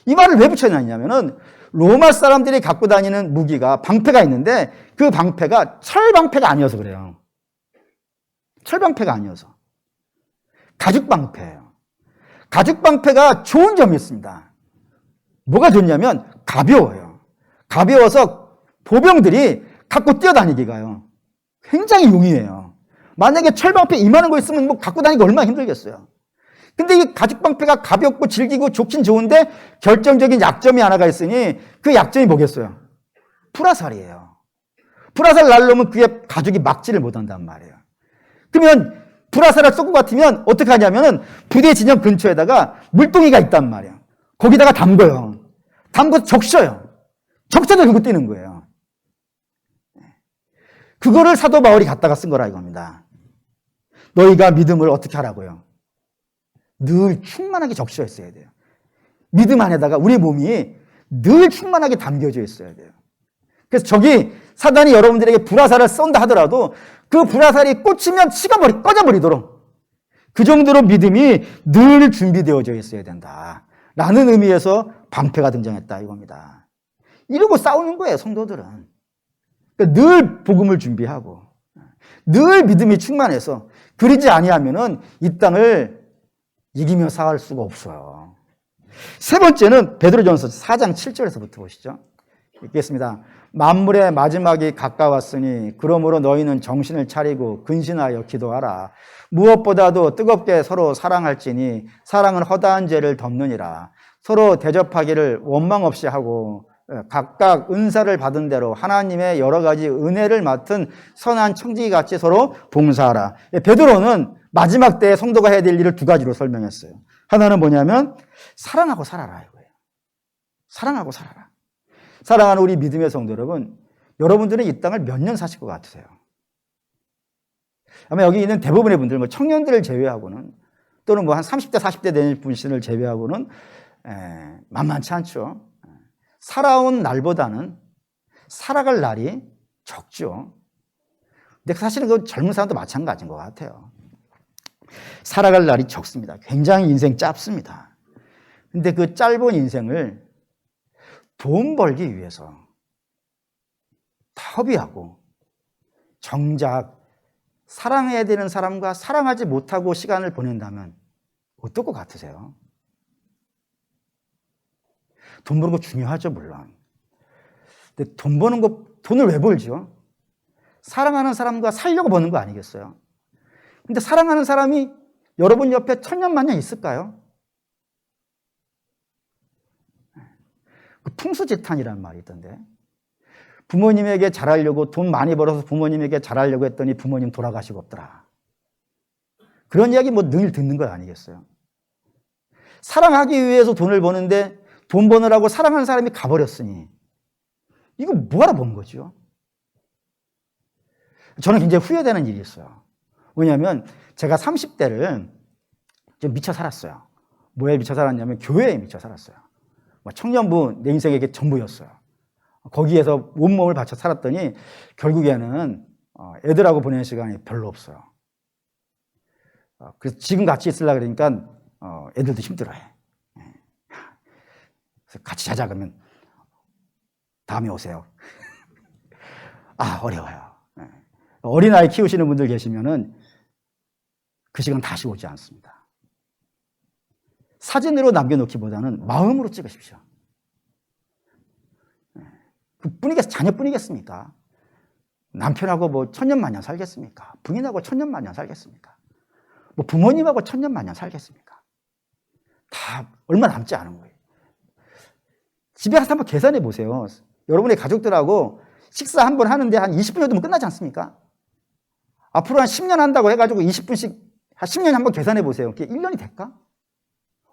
이 말을 왜 붙여놨냐면은 로마 사람들이 갖고 다니는 무기가 방패가 있는데 그 방패가 철방패가 아니어서 그래요. 철방패가 아니어서. 가죽방패예요. 가죽방패가 좋은 점이 있습니다. 뭐가 좋냐면 가벼워요. 가벼워서 보병들이 갖고 뛰어다니기가요. 굉장히 용이해요. 만약에 철방패 이만한 거 있으면 뭐 갖고 다니기 얼마나 힘들겠어요. 근데 이 가죽방패가 가볍고 질기고 좋긴 좋은데 결정적인 약점이 하나가 있으니 그 약점이 뭐겠어요? 불화살이에요. 불화살 날려면 그게 가죽이 막지를 못한단 말이에요. 그러면 불화살을 쏠 것 같으면 어떻게 하냐면은 부대 진영 근처에다가 물동이가 있단 말이에요. 거기다가 담궈요. 담궈서 적셔요. 적셔서 들고 뛰는 거예요. 그거를 사도 바울이 갖다가 쓴 거라 이겁니다. 너희가 믿음을 어떻게 하라고요? 늘 충만하게 적셔 있어야 돼요. 믿음 안에다가 우리 몸이 늘 충만하게 담겨져 있어야 돼요. 그래서 저기 사단이 여러분들에게 불화살을 쏜다 하더라도 그 불화살이 꽂히면 꺼져버리도록 그 정도로 믿음이 늘 준비되어져 있어야 된다. 라는 의미에서 방패가 등장했다 이겁니다. 이러고 싸우는 거예요, 성도들은. 그러니까 늘 복음을 준비하고 늘 믿음이 충만해서 그러지 아니하면은 이 땅을 이기며 살아갈 수가 없어요. 세 번째는 베드로전서 4장 7절에서부터 보시죠. 읽겠습니다. 만물의 마지막이 가까웠으니 그러므로 너희는 정신을 차리고 근신하여 기도하라. 무엇보다도 뜨겁게 서로 사랑할지니 사랑은 허다한 죄를 덮느니라. 서로 대접하기를 원망 없이 하고 각각 은사를 받은 대로 하나님의 여러 가지 은혜를 맡은 선한 청지기같이 서로 봉사하라. 베드로는 마지막 때에 성도가 해야 될 일을 두 가지로 설명했어요. 하나는 뭐냐면 사랑하고 살아라 이거예요. 사랑하고 살아라. 사랑하는 우리 믿음의 성도 여러분, 여러분들은 이 땅을 몇 년 사실 것 같으세요? 아마 여기 있는 대부분의 분들, 뭐 청년들을 제외하고는 또는 뭐 한 30대, 40대 되는 분들을 제외하고는 만만치 않죠. 살아온 날보다는 살아갈 날이 적죠. 근데 사실은 그 젊은 사람도 마찬가지인 것 같아요. 살아갈 날이 적습니다. 굉장히 인생 짧습니다. 근데 그 짧은 인생을 돈 벌기 위해서 다 허비하고 정작 사랑해야 되는 사람과 사랑하지 못하고 시간을 보낸다면 어떨 것 같으세요? 돈 버는 거 중요하죠, 물론. 근데 돈 버는 거, 돈을 왜 벌죠? 사랑하는 사람과 살려고 버는 거 아니겠어요? 근데 사랑하는 사람이 여러분 옆에 천년만년 있을까요? 그 풍수지탄이라는 말이 있던데, 부모님에게 잘하려고 돈 많이 벌어서 부모님에게 잘하려고 했더니 부모님 돌아가시고 없더라. 그런 이야기 뭐 늘 듣는 거 아니겠어요? 사랑하기 위해서 돈을 버는데 돈 버느라고 사랑하는 사람이 가버렸으니 이거 뭐하러 번 거죠? 저는 굉장히 후회되는 일이 있어요. 왜냐하면 제가 30대를 좀 미쳐 살았어요. 뭐에 미쳐 살았냐면 교회에 미쳐 살았어요. 청년부 내 인생에게 전부였어요. 거기에서 온몸을 바쳐 살았더니 결국에는 애들하고 보내는 시간이 별로 없어요. 그래서 지금 같이 있으려고 그러니까 애들도 힘들어해. 그래서 같이 자자 그러면 다음에 오세요. 아, 어려워요. 어린아이 키우시는 분들 계시면은 그 시간 다시 오지 않습니다. 사진으로 남겨놓기보다는 마음으로 찍으십시오. 그뿐이겠, 자녀뿐이겠습니까? 남편하고 뭐 천년만년 살겠습니까? 부인하고 천년만년 살겠습니까? 뭐 부모님하고 천년만년 살겠습니까? 다 얼마 남지 않은 거예요. 집에 가서 한번 계산해 보세요. 여러분의 가족들하고 식사 한 번 하는데 한 20분 정도면 끝나지 않습니까? 앞으로 한 10년 한다고 해가지고 20분씩 한 10년에 한 번 계산해 보세요. 그게 1년이 될까?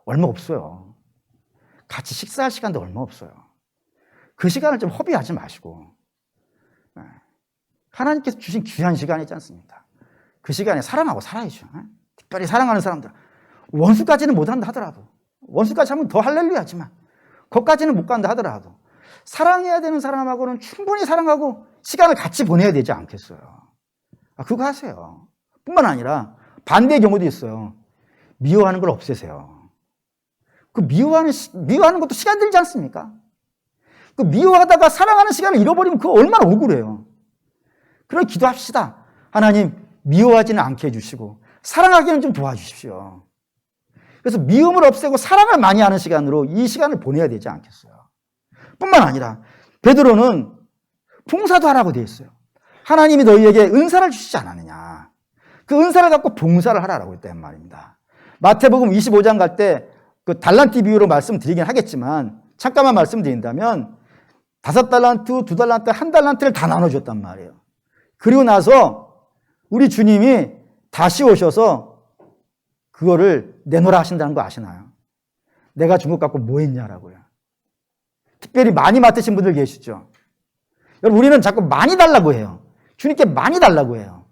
얼마 없어요. 같이 식사할 시간도 얼마 없어요. 그 시간을 좀 허비하지 마시고 하나님께서 주신 귀한 시간이지 않습니까? 그 시간에 사랑하고 살아야죠. 특별히 사랑하는 사람들. 원수까지는 못한다 하더라도, 원수까지 하면 더 할렐루야지만 거기까지는 못 간다 하더라도 사랑해야 되는 사람하고는 충분히 사랑하고 시간을 같이 보내야 되지 않겠어요? 그거 하세요. 뿐만 아니라 반대의 경우도 있어요. 미워하는 걸 없애세요. 그 미워하는 것도 시간 들지 않습니까? 그 미워하다가 사랑하는 시간을 잃어버리면 그거 얼마나 억울해요. 그럼 기도합시다. 하나님, 미워하지는 않게 해주시고 사랑하기는 좀 도와주십시오. 그래서 미움을 없애고 사랑을 많이 하는 시간으로 이 시간을 보내야 되지 않겠어요? 뿐만 아니라 베드로는 봉사도 하라고 되어 있어요. 하나님이 너희에게 은사를 주시지 않았느냐. 그 은사를 갖고 봉사를 하라고 했단 말입니다. 마태복음 25장 갈 때 그 달란트 비유로 말씀드리긴 하겠지만 잠깐만 말씀드린다면 5달란트, 2달란트, 1달란트를 다 나눠줬단 말이에요. 그리고 나서 우리 주님이 다시 오셔서 그거를 내놓으라 하신다는 거 아시나요? 내가 준 것 갖고 뭐 했냐라고요. 특별히 많이 맡으신 분들 계시죠? 여러분, 우리는 자꾸 많이 달라고 해요. 주님께 많이 달라고 해요.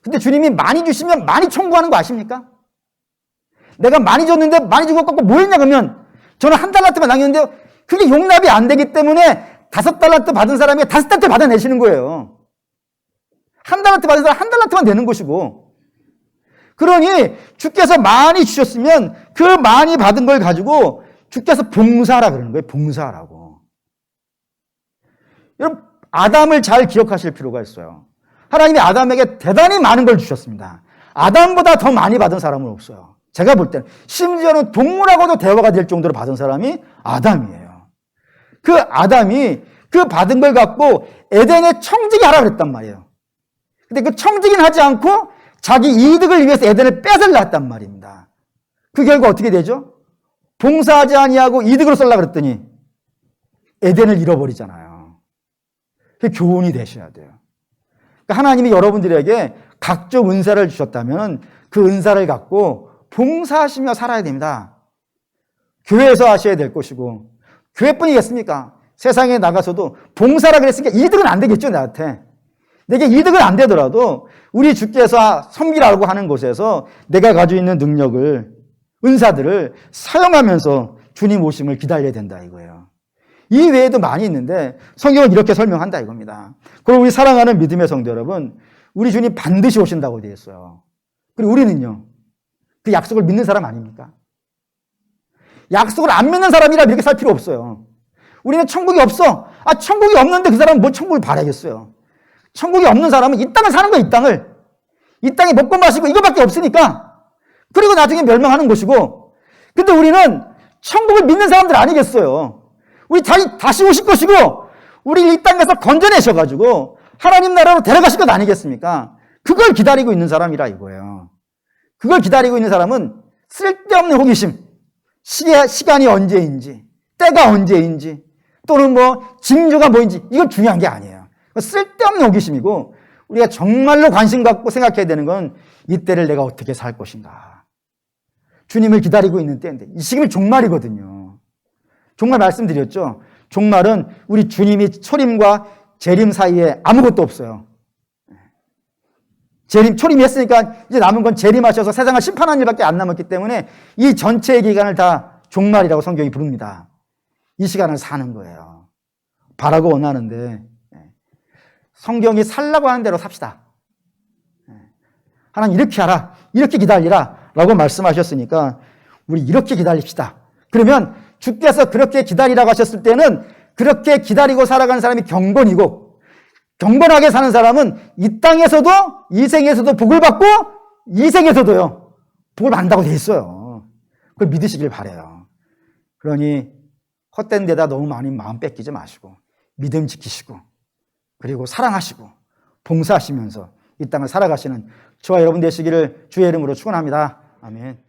근데 주님이 많이 주시면 많이 청구하는 거 아십니까? 내가 많이 줬는데 많이 준 것 갖고 뭐 했냐 그러면 저는 1달란트만 남겼는데 그게 용납이 안 되기 때문에 5달란트 받은 사람이 5달란트 받아내시는 거예요. 1달란트 받은 사람 1달란트만 내는 것이고, 그러니 주께서 많이 주셨으면 그 많이 받은 걸 가지고 주께서 봉사하라 그러는 거예요. 봉사하라고. 여러분, 아담을 잘 기억하실 필요가 있어요. 하나님이 아담에게 대단히 많은 걸 주셨습니다. 아담보다 더 많이 받은 사람은 없어요. 제가 볼 때는 심지어는 동물하고도 대화가 될 정도로 받은 사람이 아담이에요. 그 아담이 그 받은 걸 갖고 에덴에 청지기 하라 그랬단 말이에요. 근데 그 청지기는 하지 않고 자기 이득을 위해서 에덴을 뺏으려 했단 말입니다. 그 결과 어떻게 되죠? 봉사하지 아니하고 이득으로 쓰려고 그랬더니 에덴을 잃어버리잖아요. 그게 교훈이 되셔야 돼요. 그러니까 하나님이 여러분들에게 각종 은사를 주셨다면 그 은사를 갖고 봉사하시며 살아야 됩니다. 교회에서 하셔야 될 것이고, 교회뿐이겠습니까? 세상에 나가서도 봉사라 그랬으니까 이득은 안 되겠죠, 나한테. 내게 이득은 안 되더라도 우리 주께서 섬기라고 하는 곳에서 내가 가지고 있는 능력을, 은사들을 사용하면서 주님 오심을 기다려야 된다 이거예요. 이 외에도 많이 있는데 성경은 이렇게 설명한다 이겁니다. 그리고 우리 사랑하는 믿음의 성도 여러분, 우리 주님 반드시 오신다고 되어 있어요. 그리고 우리는요, 그 약속을 믿는 사람 아닙니까? 약속을 안 믿는 사람이라 이렇게 살 필요 없어요. 우리는 천국이 없어. 천국이 없는데 그 사람은 뭐 천국을 바라겠어요. 천국이 없는 사람은 이 땅을 사는 거야, 이 땅을. 이 땅에 먹고 마시고 이거밖에 없으니까. 그리고 나중에 멸망하는 것이고. 근데 우리는 천국을 믿는 사람들 아니겠어요. 우리 다시 오실 것이고, 우리 이 땅에서 건져내셔가지고 하나님 나라로 데려가실 것 아니겠습니까? 그걸 기다리고 있는 사람이라 이거예요. 그걸 기다리고 있는 사람은 쓸데없는 호기심, 시간이 언제인지, 때가 언제인지, 또는 징조가 뭐인지, 이건 중요한 게 아니에요. 쓸데없는 호기심이고, 우리가 정말로 관심 갖고 생각해야 되는 건 이때를 내가 어떻게 살 것인가. 주님을 기다리고 있는 때인데, 이 시기는 종말이거든요. 종말 말씀드렸죠? 종말은 우리 주님이 초림과 재림 사이에 아무것도 없어요. 초림이 했으니까 이제 남은 건 재림하셔서 세상을 심판하는 일밖에 안 남았기 때문에 이 전체의 기간을 다 종말이라고 성경이 부릅니다. 이 시간을 사는 거예요. 바라고 원하는데 성경이 살라고 하는 대로 삽시다. 하나님 이렇게 하라, 이렇게 기다리라 라고 말씀하셨으니까 우리 이렇게 기다립시다. 그러면 주께서 그렇게 기다리라고 하셨을 때는 그렇게 기다리고 살아가는 사람이 경건이고, 경건하게 사는 사람은 이 땅에서도, 이 생에서도 복을 받고, 이 생에서도요, 복을 받는다고 돼 있어요. 그걸 믿으시길 바라요. 그러니 헛된 데다 너무 많이 마음 뺏기지 마시고 믿음 지키시고, 그리고 사랑하시고 봉사하시면서 이 땅을 살아가시는 저와 여러분 되시기를 주의 이름으로 축원합니다. 아멘.